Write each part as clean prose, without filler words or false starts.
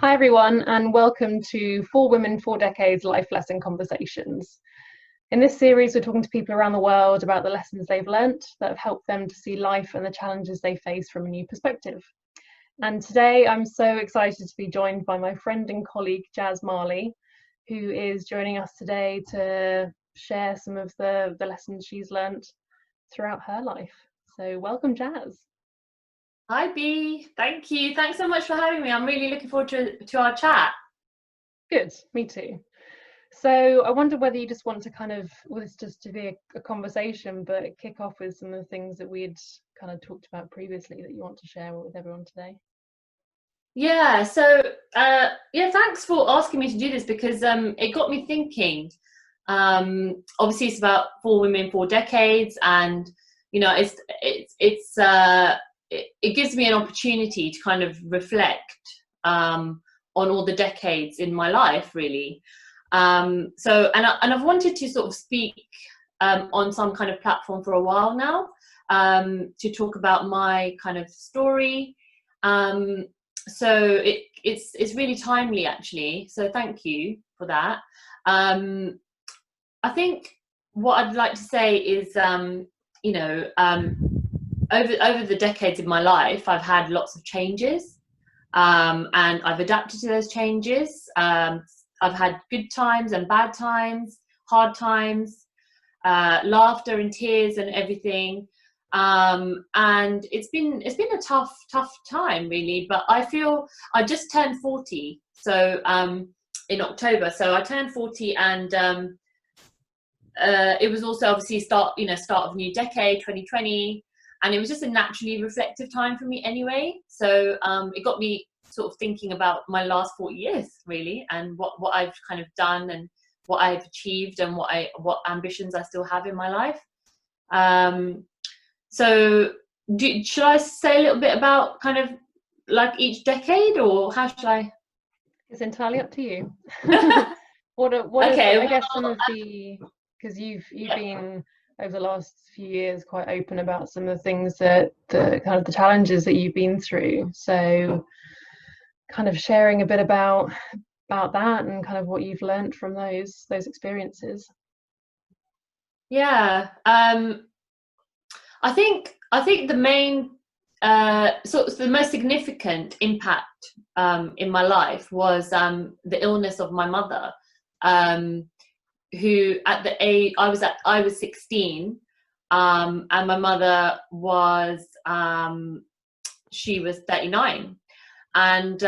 Hi everyone, and welcome to Four Women, Four Decades Life Lesson Conversations. In this series, we're talking to people around the world about the lessons they've learnt that have helped them to see life and the challenges they face from a new perspective. And today, I'm so excited to be joined by my friend and colleague, Jas Malhi, who is joining us today to share some of the lessons she's learnt throughout her life. So welcome, Jas. Hi B, thank you. Thanks so much for having me. I'm really looking forward to our chat. Good, me too. So I wonder whether you just want to well, it's just to be a conversation, but kick off with some of the things that we'd kind of talked about previously that you want to share with everyone today. Yeah, thanks for asking me to do this because it got me thinking. Obviously, it's about four women, four decades, and it gives me an opportunity to kind of reflect on all the decades in my life, really. And I've wanted to sort of speak on some kind of platform for a while now, to talk about my kind of story. So it's really timely, actually. So thank you for that. I think what I'd like to say is, over the decades of my life, I've had lots of changes, and I've adapted to those changes. I've had good times and bad times, hard times, laughter and tears and everything. And it's been a tough time, really. But I feel I just turned 40, so in October. So I turned 40, and it was also obviously start of new decade, 2020. And it was just a naturally reflective time for me anyway. So it got me sort of thinking about my last 40 years, really, and what I've kind of done and what I've achieved and what ambitions I still have in my life. So should I say a little bit about kind of like each decade, or how should I? It's entirely up to you. What Okay, are, I well, guess some of the, because you've been over the last few years quite open about some of the things that the kind of the challenges that you've been through. So kind of sharing a bit about that and kind of what you've learned from those experiences. yeah. I think the main sort of the most significant impact in my life was the illness of my mother, who at the age I was 16, and my mother was she was 39, and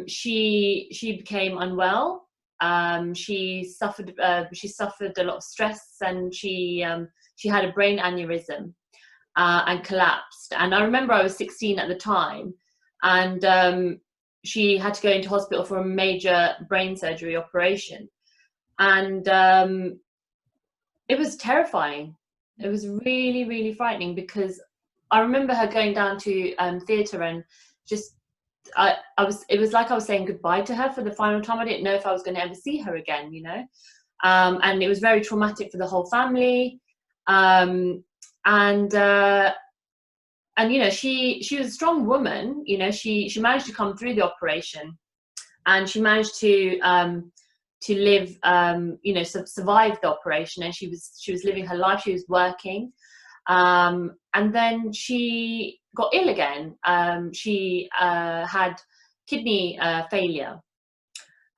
she became unwell. She suffered a lot of stress, and she had a brain aneurysm, and collapsed. And I remember I was 16 at the time, and she had to go into hospital for a major brain surgery operation. And it was terrifying. It was really, really frightening, because I remember her going down to theatre, and just it was like I was saying goodbye to her for the final time. I didn't know if I was going to ever see her again, and it was very traumatic for the whole family. And she was a strong woman. She managed to come through the operation, and she managed to live, survive the operation. And she was living her life. She was working, and then she got ill again. She had kidney failure,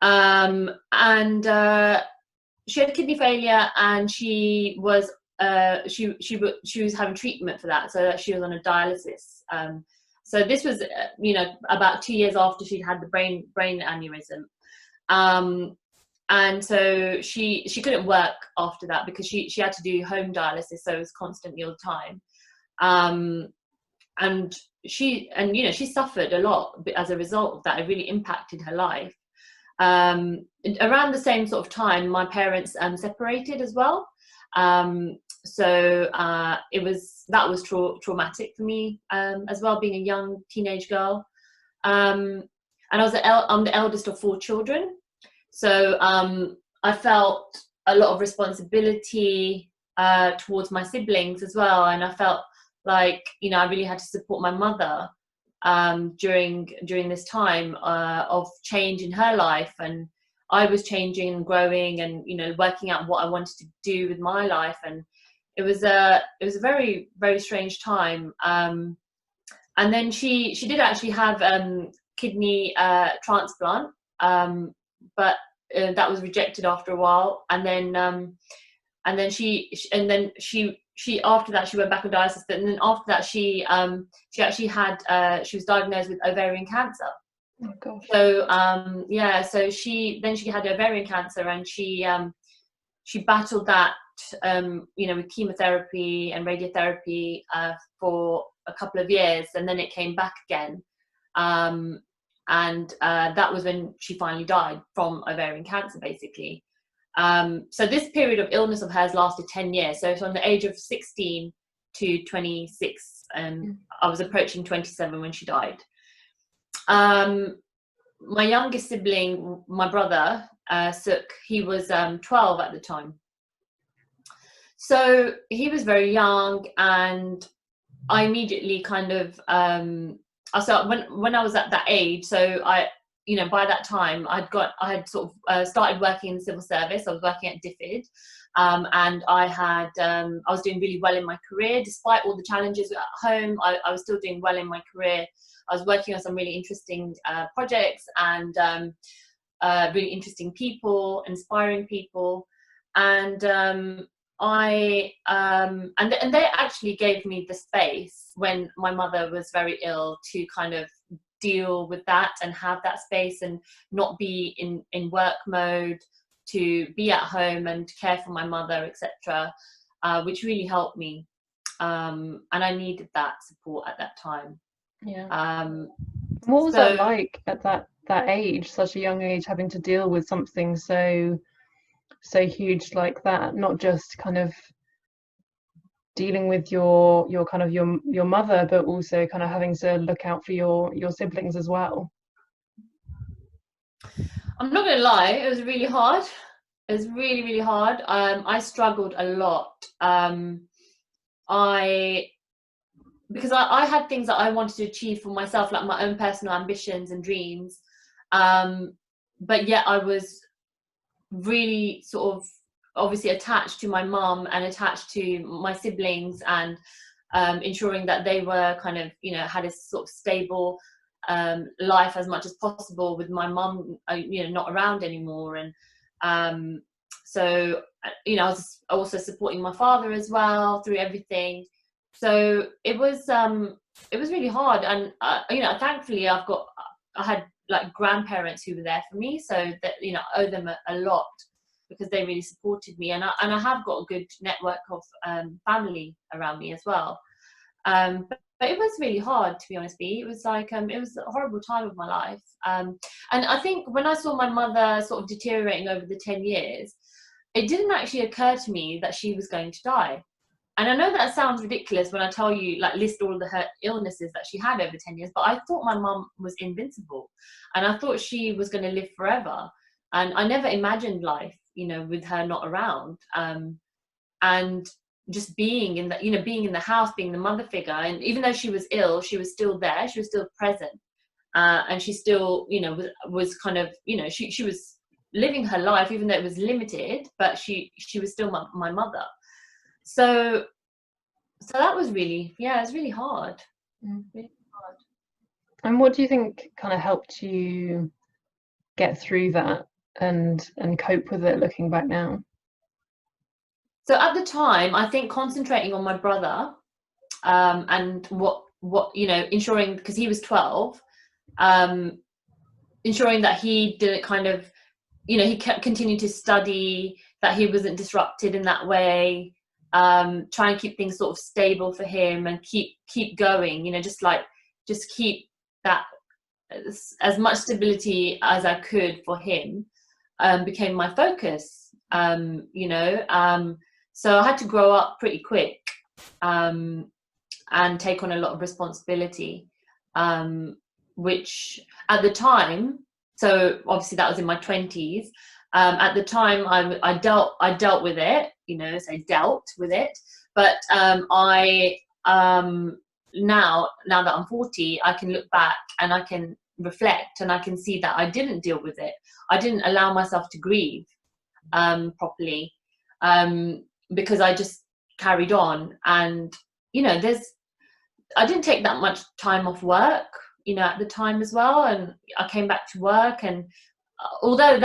and she had kidney failure, and she was having treatment for that, so that she was on a dialysis. So this was about 2 years after she'd had the brain aneurysm. And so she couldn't work after that, because she had to do home dialysis, so it was constantly all the time. And she suffered a lot as a result of that. It really impacted her life. Around the same sort of time, my parents separated as well. So that was traumatic for me, as well, being a young teenage girl. And I'm the eldest of 4 children. So I felt a lot of responsibility towards my siblings as well. And I felt like, I really had to support my mother, during this time of change in her life, and I was changing and growing, and working out what I wanted to do with my life. And it was a very, very strange time. And then she did actually have kidney transplant, but that was rejected after a while. And then she after that she went back on dialysis. And then after that she actually had she was diagnosed with ovarian cancer. Oh gosh. So so she had ovarian cancer, and she battled that with chemotherapy and radiotherapy for a couple of years, and then it came back again, and that was when she finally died from ovarian cancer, basically. So this period of illness of hers lasted 10 years. So from the age of 16 to 26, and I was approaching 27 when she died. My youngest sibling, my brother, Suk, he was 12 at the time. So he was very young, and I immediately kind of, so when I was at that age, so by that time I had sort of started working in the civil service. I was working at DFID, and I was doing really well in my career. Despite all the challenges at home, I was still doing well in my career. I was working on some really interesting projects, and really interesting people, inspiring people. And they actually gave me the space when my mother was very ill to kind of deal with that and have that space and not be in work mode, to be at home and care for my mother, etc., which really helped me, and I needed that support at that time. Yeah. What was that like at that age, such a young age, having to deal with something so huge like that? Not just kind of dealing with your mother, but also kind of having to look out for your siblings as well. I'm not gonna lie, it was really hard. It was really, really hard. I struggled a lot. Because I had things that I wanted to achieve for myself, like my own personal ambitions and dreams, but yet I was really sort of obviously attached to my mum and attached to my siblings, and ensuring that they were kind of had a sort of stable life as much as possible, with my mum not around anymore. And so I was also supporting my father as well through everything. So it was really hard. And thankfully I had like grandparents who were there for me, so that I owe them a lot, because they really supported me, and I have got a good network of family around me as well. But it was really hard, to be honest. It was like it was a horrible time of my life. And I think when I saw my mother sort of deteriorating over the 10 years, it didn't actually occur to me that she was going to die. And I know that sounds ridiculous when I tell you, like, list all of her illnesses that she had over 10 years, but I thought my mum was invincible, and I thought she was going to live forever. And I never imagined life, with her not around. And just being in the, being in the house, being the mother figure. And even though she was ill, she was still there, she was still present. And she still, was kind of, she was living her life, even though it was limited, but she was still my mother. So that was really, it was really hard. Really hard. And what do you think kind of helped you get through that and cope with it, looking back now? So at the time, I think concentrating on my brother, and what ensuring, because he was 12, ensuring that he didn't kind of, he kept continuing to study, that he wasn't disrupted in that way. Try and keep things sort of stable for him, and keep going, just keep that as much stability as I could for him, became my focus. So I had to grow up pretty quick, and take on a lot of responsibility, which at the time, so obviously that was in my 20s. At the time, I dealt with it, so I dealt with it, but I now that I'm 40, I can look back and I can reflect and I can see that I didn't deal with it. I didn't allow myself to grieve properly, because I just carried on. And I didn't take that much time off work, at the time as well, and I came back to work. And although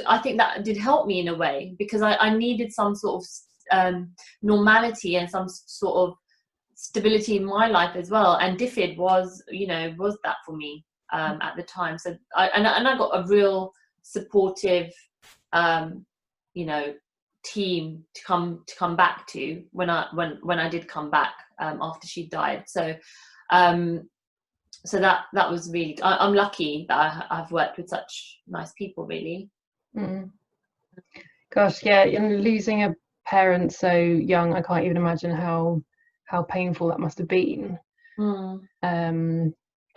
I think that did help me in a way, because I needed some sort of normality and some sort of stability in my life as well. And DFID was that for me at the time. So I got a real supportive team to come back to when I did come back after she died. So that was really, I'm lucky that I've worked with such nice people, really. Gosh, yeah, and losing a parent so young, I can't even imagine how painful that must have been.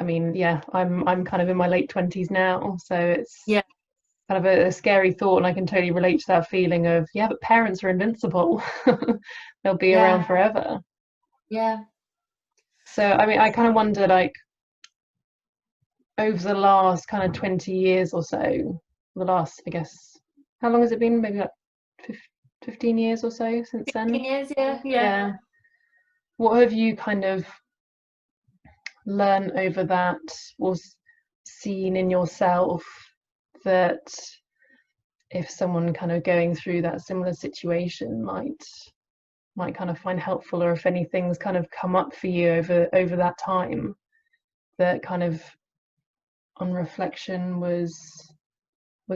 I mean, yeah, I'm kind of in my late 20s now, so it's kind of a scary thought, and I can totally relate to that feeling of, yeah, but parents are invincible. They'll be around forever. Yeah. So I mean, I kind of wonder, like, over the last kind of 20 years or so, the last, I guess, how long has it been? Maybe like 15 years or so since then? 15 years, yeah. What have you kind of learned over that, or seen in yourself, that if someone kind of going through that similar situation might kind of find helpful, or if anything's kind of come up for you over that time that kind of on reflection was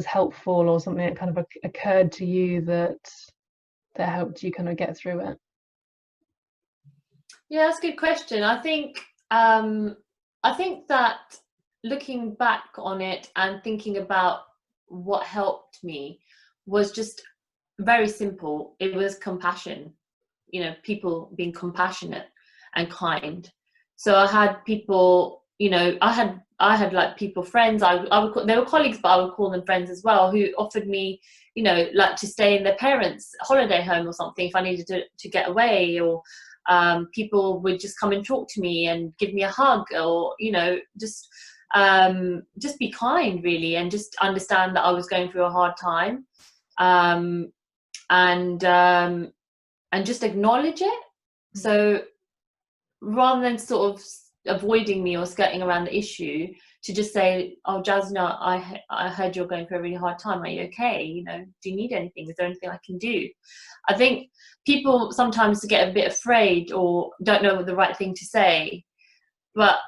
helpful, or something that kind of occurred to you that helped you kind of get through it? Yeah, that's a good question. I think that looking back on it and thinking about what helped me was just very simple. It was compassion, people being compassionate and kind. So I had people, I had like people, friends, they were colleagues, but I would call them friends as well, who offered me, like to stay in their parents' holiday home or something if I needed to get away, or people would just come and talk to me and give me a hug, or just be kind, really, and just understand that I was going through a hard time, and just acknowledge it. So rather than sort of avoiding me or skirting around the issue, to just say, "Oh, Jas, I heard you're going through a really hard time. Are you okay? Do you need anything? Is there anything I can do?" I think people sometimes get a bit afraid or don't know the right thing to say, but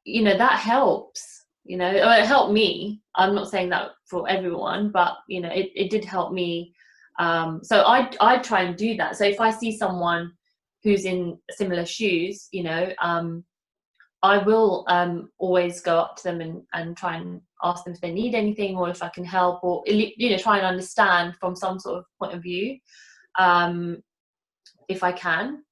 that helps. It helped me. I'm not saying that for everyone, but it did help me. So I try and do that. So if I see someone who's in similar shoes, I will always go up to them and try and ask them if they need anything, or if I can help, or try and understand from some sort of point of view, if I can.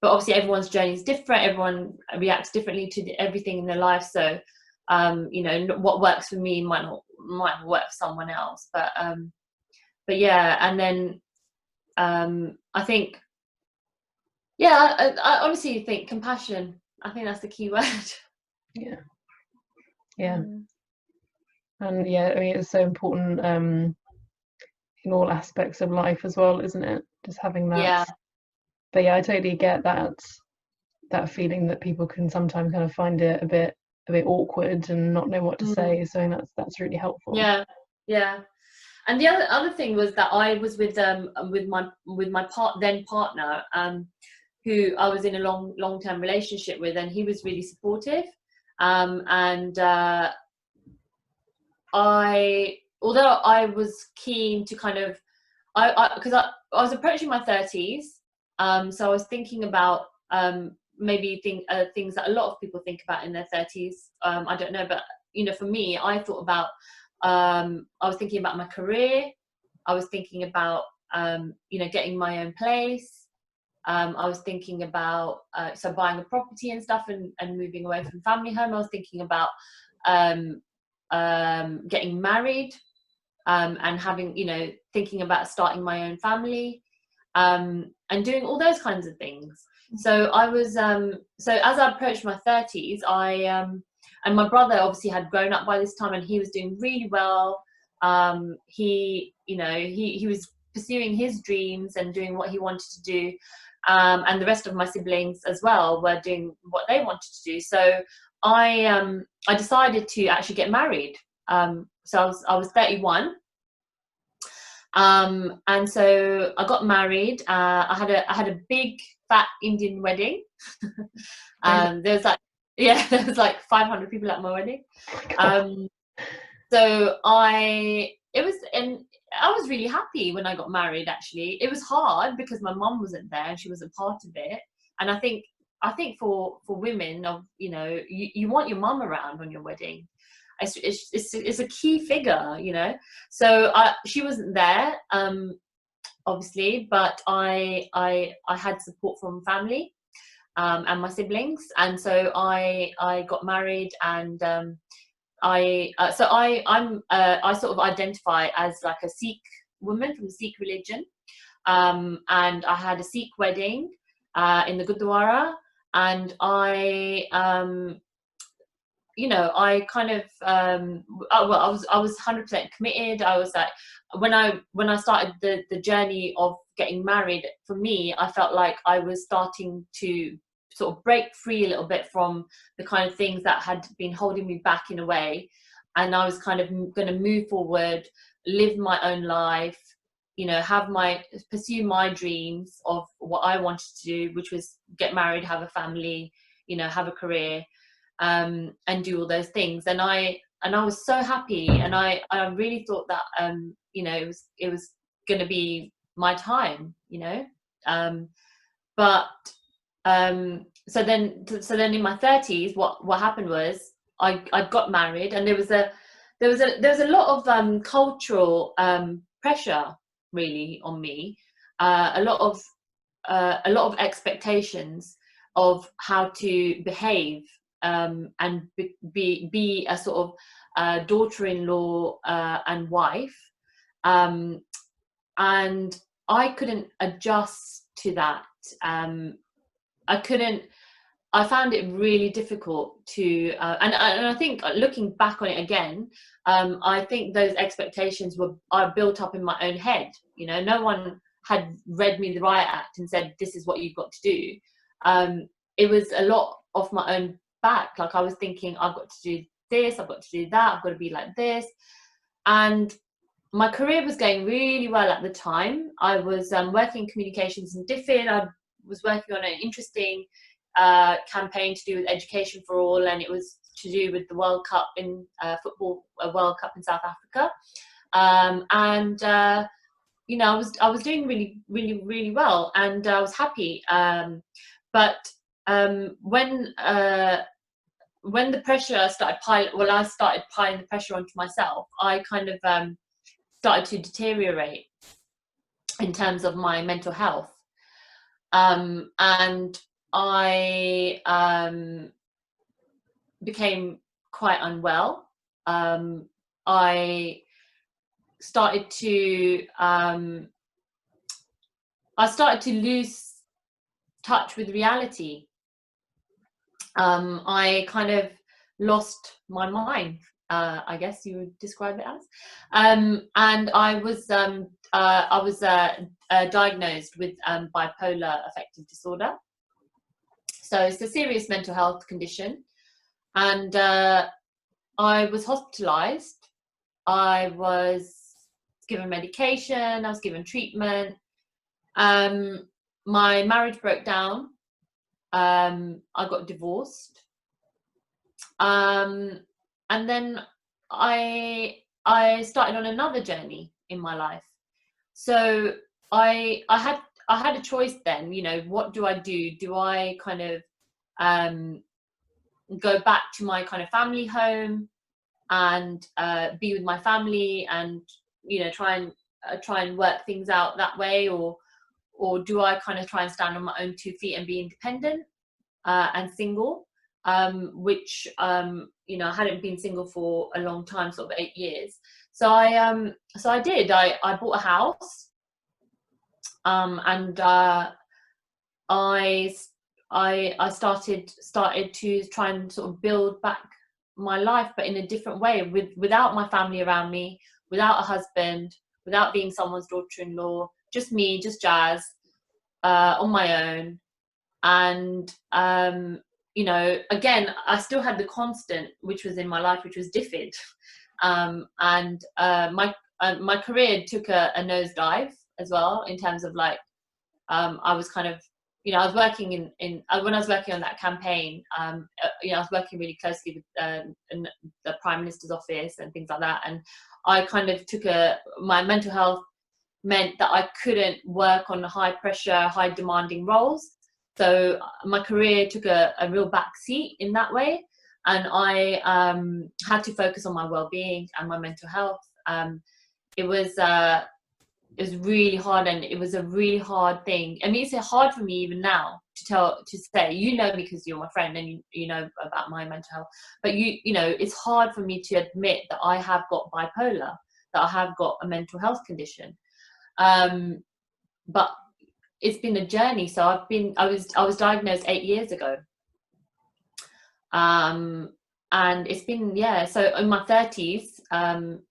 But obviously everyone's journey is different. Everyone reacts differently to everything in their life. So what works for me might not work for someone else. But yeah, and then I think, I honestly think compassion. I think that's the key word. Yeah. And yeah, I mean, it's so important in all aspects of life as well, isn't it? Just having that. Yeah. But yeah, I totally get that feeling that people can sometimes kind of find it a bit awkward and not know what to say. So that's really helpful. Yeah. And the other thing was that I was with my partner, who I was in a long-term relationship with, and he was really supportive. And although I was keen to kind of, because I was approaching my 30s, so I was thinking about maybe things that a lot of people think about in their 30s. I don't know, but for me, I thought about, I was thinking about my career. I was thinking about getting my own place. I was thinking about buying a property and stuff, and moving away from family home. I was thinking about getting married, and having thinking about starting my own family, and doing all those kinds of things. So I was so as I approached my 30s, and my brother obviously had grown up by this time, and he was doing really well. He, you know, he was pursuing his dreams and doing what he wanted to do, and the rest of my siblings as well were doing what they wanted to do. So I decided to actually get married. So I was 31. And so I got married. I had a big fat Indian wedding. There was like, yeah, there was like 500 people at my wedding. So I was really happy when I got married. Actually, it was hard because my mum wasn't there and she wasn't part of it. And I think for women, of, you know, you want your mum around on your wedding. It's a key figure, you know. So she wasn't there, obviously, but I had support from family, and my siblings, and so I got married, and I sort of identify as like a Sikh woman from the Sikh religion, and I had a Sikh wedding in the Gurdwara, and you know, I kind of I was 100% committed. I was like, when I started the journey of getting married, for me, I felt like I was starting to sort of break free a little bit from the kind of things that had been holding me back in a way, and I was kind of going to move forward, live my own life, you know, pursue my dreams of what I wanted to do, which was get married, have a family, you know, have a career, and do all those things. And I was so happy, and I really thought that you know, it was going to be my time, you know. But so then in my 30s, what happened was I got married, and there was a lot of cultural pressure really on me, a lot of expectations of how to behave, and be a sort of daughter-in-law and wife, and I couldn't adjust to that. I found it really difficult to, and I think looking back on it again, I think those expectations are built up in my own head. You know, no one had read me the riot act and said, this is what you've got to do. It was a lot off my own back. Like, I was thinking, I've got to do this, I've got to do that, I've got to be like this. And my career was going really well at the time. I was working in communications in DFID. I was working on an interesting campaign to do with education for all, and it was to do with the World Cup in football, a World Cup in South Africa. And you know, I was doing really, really, really well, and I was happy. But when the pressure started I started piling the pressure onto myself. I kind of started to deteriorate in terms of my mental health, and I became quite unwell. I started to lose touch with reality. I kind of lost my mind, I guess you would describe it as, and I was diagnosed with bipolar affective disorder. So it's a serious mental health condition, and I was hospitalized. I was given medication, I was given treatment. My marriage broke down. I got divorced. And then I started on another journey in my life. So I had a choice then, you know, what do I do? Do I kind of go back to my kind of family home and be with my family and, you know, try and work things out that way, or do I kind of try and stand on my own 2 feet and be independent and single, which you know, I hadn't been single for a long time, sort of 8 years. So I did. I bought a house, and I I started to try and sort of build back my life, but in a different way, without my family around me, without a husband, without being someone's daughter-in-law, just me, just Jas, on my own. And you know, again, I still had the constant which was in my life, which was DFID. And my career took a nosedive as well, in terms of like, I was kind of, you know, I was working in when I was working on that campaign, you know, I was working really closely with in the Prime Minister's office and things like that. And I kind of took my mental health meant that I couldn't work on high pressure, high demanding roles. So my career took a real back seat in that way. And I had to focus on my well-being and my mental health. It was really hard, and it was a really hard thing. I mean, it's hard for me even now to say, you know me because you're my friend and you know about my mental health, but you know, it's hard for me to admit that I have got bipolar, that I have got a mental health condition. But it's been a journey. So I was diagnosed 8 years ago. And it's been, yeah, so in my 30s,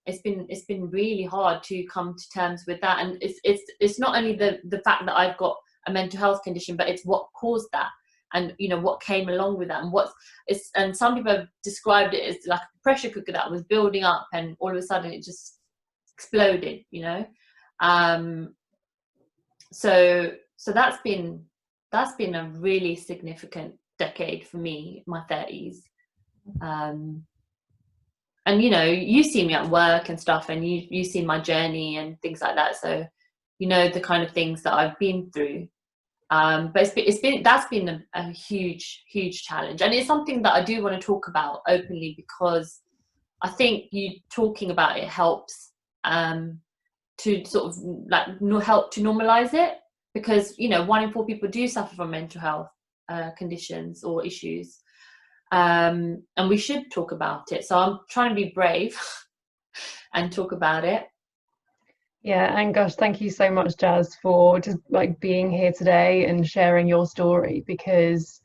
it's been really hard to come to terms with that. And it's not only the fact that I've got a mental health condition, but it's what caused that, and you know, what came along with that, and and some people have described it as like a pressure cooker that was building up, and all of a sudden it just exploded, you know. So that's been a really significant decade for me, my 30s. And you know, you see me at work and stuff, and you see my journey and things like that, so you know the kind of things that I've been through. But that's been a huge challenge, and it's something that I do want to talk about openly, because I think you talking about it helps to sort of like help to normalize it, because you know, 1 in 4 people do suffer from mental health conditions or issues. And we should talk about it. So I'm trying to be brave and talk about it. Yeah, and gosh, thank you so much, Jas, for just like being here today and sharing your story, because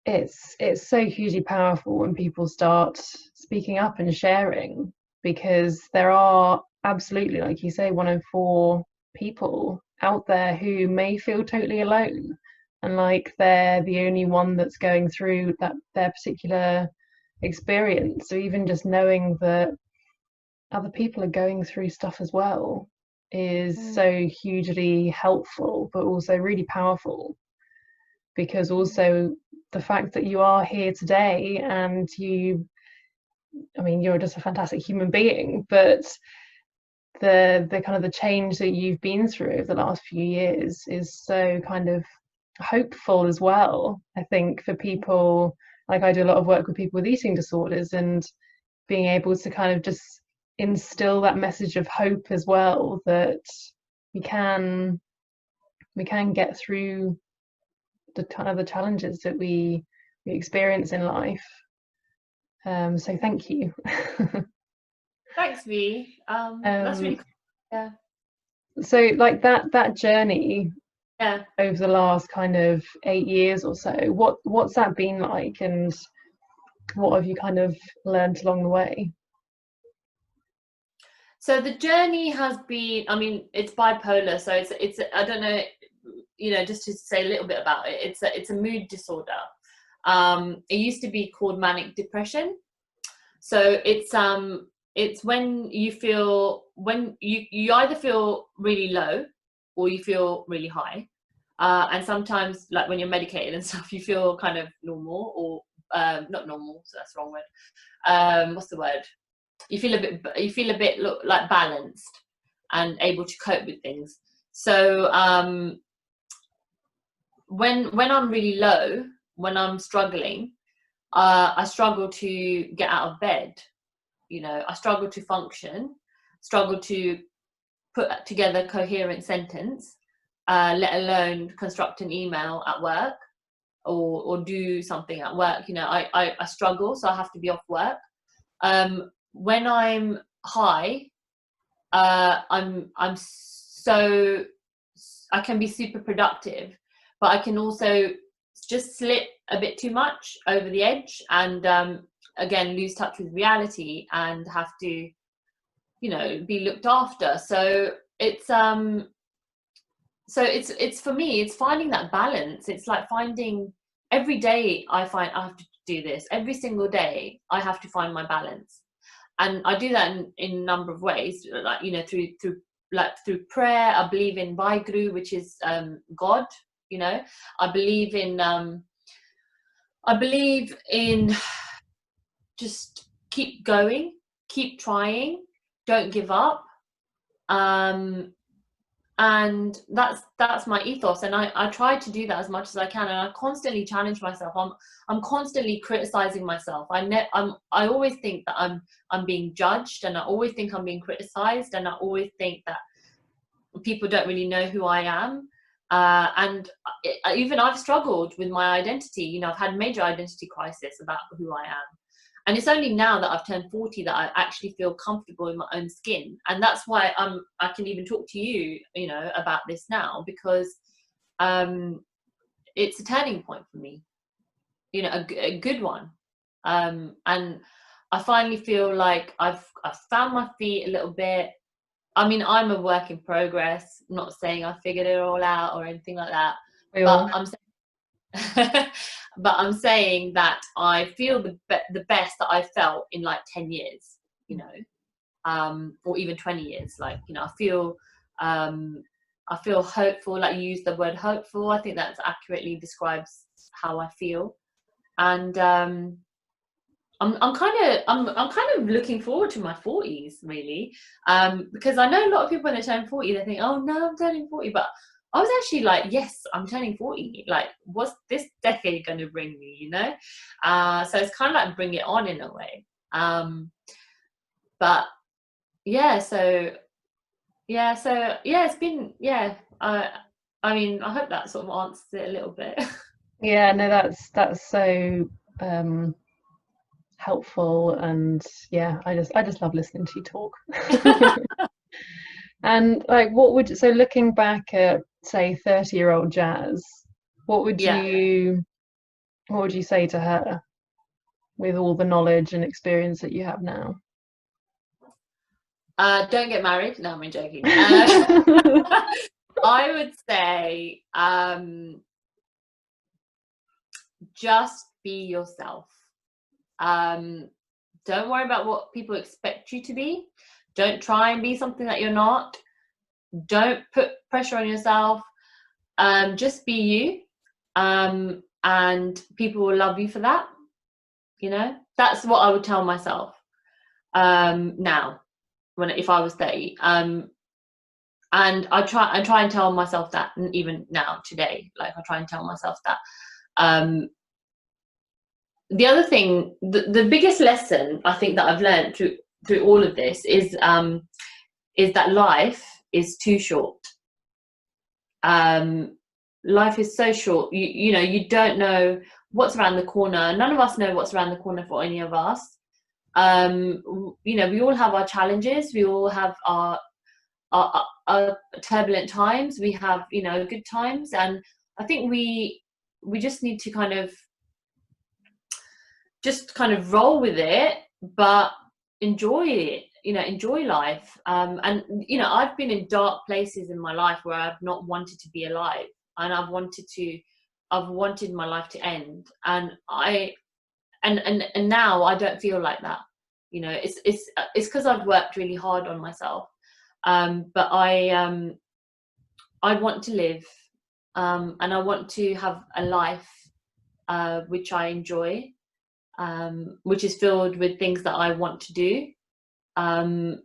it's so hugely powerful when people start speaking up and sharing, because there are absolutely, like you say, 1 in 4 people out there who may feel totally alone, and like they're the only one that's going through their particular experience. So even just knowing that other people are going through stuff as well is so hugely helpful, but also really powerful, because also the fact that you are here today, and I mean, you're just a fantastic human being, but the kind of the change that you've been through over the last few years is so kind of hopeful as well. I think for people, like I do a lot of work with people with eating disorders, and being able to kind of just instill that message of hope as well, that we can get through the kind of the challenges that we experience in life. So thank you. Thanks, V. That's really cool. Yeah. So like that journey, yeah, over the last kind of 8 years or so, what's that been like, and what have you kind of learned along the way? So the journey has been, I mean, it's bipolar, so it's I don't know, you know, just to say a little bit about it, it's a mood disorder. It used to be called manic depression. So it's when you either feel really low or you feel really high, and sometimes, like when you're medicated and stuff, you feel kind of normal, or not normal, so that's the wrong word. What's the word? You feel a bit like balanced and able to cope with things. So when I'm really low, when I'm struggling, I struggle to get out of bed. You know, I struggle to function, struggle to put together a coherent sentence, let alone construct an email at work, or do something at work. You know, I struggle, so I have to be off work. When I'm high, I'm so, I can be super productive, but I can also just slip a bit too much over the edge, and again lose touch with reality and have to, you know, be looked after. So it's for me, it's finding that balance. It's like finding, every day I find I have to do this, every single day I have to find my balance, and I do that in a number of ways, like, you know, through prayer. I believe in Vaheguru, which is God, you know. I believe in just keep going, keep trying, don't give up, and that's my ethos, and I try to do that as much as I can, and I constantly challenge myself. I'm constantly criticizing myself. I always think that I'm being judged, and I always think I'm being criticized, and I always think that people don't really know who I am, and even I've struggled with my identity. You know, I've had major identity crisis about who I am. And it's only now that I've turned 40 that I actually feel comfortable in my own skin. And that's why I can even talk to you, you know, about this now, because it's a turning point for me, you know, a good one. And I finally feel like I've found my feet a little bit. I mean, I'm a work in progress. I'm not saying I figured it all out or anything like that. But I'm saying that I feel the best that I felt in like 10 years, you know, or even 20 years. Like, you know, I feel hopeful. Like, you use the word hopeful. I think that accurately describes how I feel. And I'm kind of looking forward to my 40s, really, because I know a lot of people when they turn 40, they think, oh no, I'm turning 40, but I was actually like, yes, I'm turning 40. Like, what's this decade going to bring me, you know? So it's kind of like bring it on in a way. But yeah, so it's been, yeah. I mean, I hope that sort of answers it a little bit. Yeah, no, that's so helpful, and yeah, I just love listening to you talk. And like, so looking back at, say, 30-year-old Jas, what would you say to her with all the knowledge and experience that you have now? Don't get married. No, I'm joking. I would say just be yourself. Don't worry about what people expect you to be. Don't try and be something that you're not. Don't put pressure on yourself. Just be you, and people will love you for that. You know, that's what I would tell myself now, if I was 30. And I try and tell myself that even now today. Like, I try and tell myself that. The other thing, the biggest lesson I think that I've learned through all of this is that life is too short. Life is so short. You know, you don't know what's around the corner. None of us know what's around the corner for any of us. You know, we all have our challenges. We all have our turbulent times. We have, you know, good times, and I think we just need to kind of roll with it, but enjoy it. You know, enjoy life. And you know, I've been in dark places in my life where I've not wanted to be alive, and I've wanted my life to end, and now I don't feel like that. You know, it's because I've worked really hard on myself. But I want to live, and I want to have a life which I enjoy, which is filled with things that I want to do. And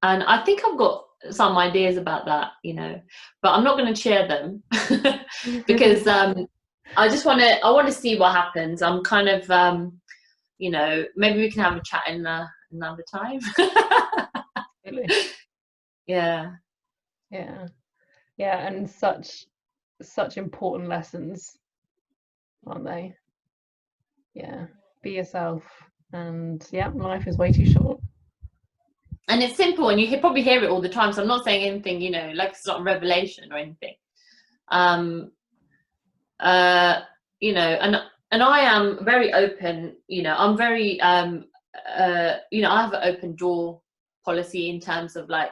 I think I've got some ideas about that, you know, but I'm not going to share them because I want to see what happens. I'm kind of, you know, maybe we can have a chat in another time. Really? Yeah, and such important lessons, aren't they? Yeah, be yourself, and yeah, life is way too short. And it's simple, and you probably hear it all the time, so I'm not saying anything, you know, like it's not a revelation or anything. you know, and I am very open, you know, I'm very you know, I have an open door policy in terms of like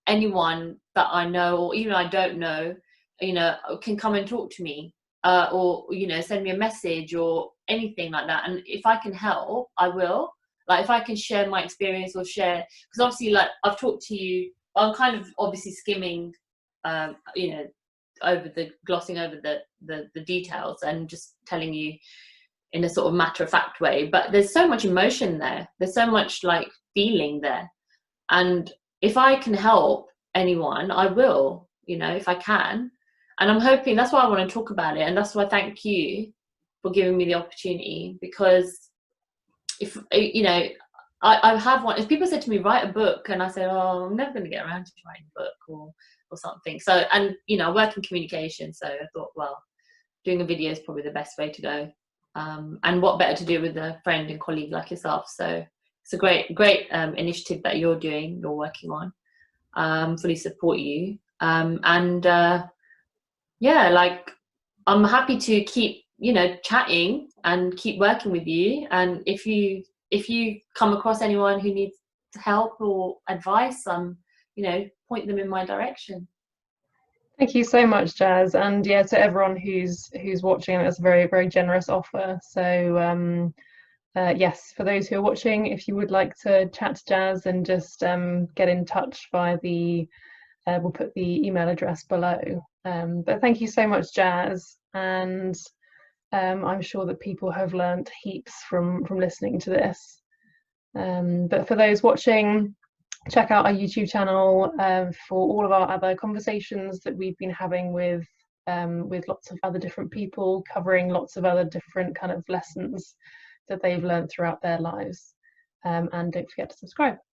anyone that I know or even I don't know, you know, can come and talk to me, or you know, send me a message or anything like that. And if I can help, I will. Like if I can share my experience or share, because obviously, like I've talked to you, I'm kind of obviously skimming, you know, glossing over the details and just telling you in a sort of matter of fact way. But there's so much emotion there. There's so much like feeling there. And if I can help anyone, I will, you know, if I can. And I'm hoping, that's why I want to talk about it. And that's why I thank you for giving me the opportunity, because if, you know, I have one, if people said to me, write a book, and I said, oh, I'm never going to get around to writing a book or something. So, and, you know, I work in communication. So I thought, well, doing a video is probably the best way to go. And what better to do with a friend and colleague like yourself. So it's a great initiative that you're working on. Fully support you. Yeah, like I'm happy to keep, you know, chatting and keep working with you. And if you come across anyone who needs help or advice, you know, point them in my direction. Thank you so much, Jas, and yeah, to everyone who's watching, that's a very, very generous offer. So yes, for those who are watching, if you would like to chat to Jas, and just get in touch via the we'll put the email address below. But thank you so much, Jas, and I'm sure that people have learnt heaps from listening to this. But for those watching, check out our YouTube channel for all of our other conversations that we've been having with lots of other different people, covering lots of other different kind of lessons that they've learned throughout their lives. And don't forget to subscribe.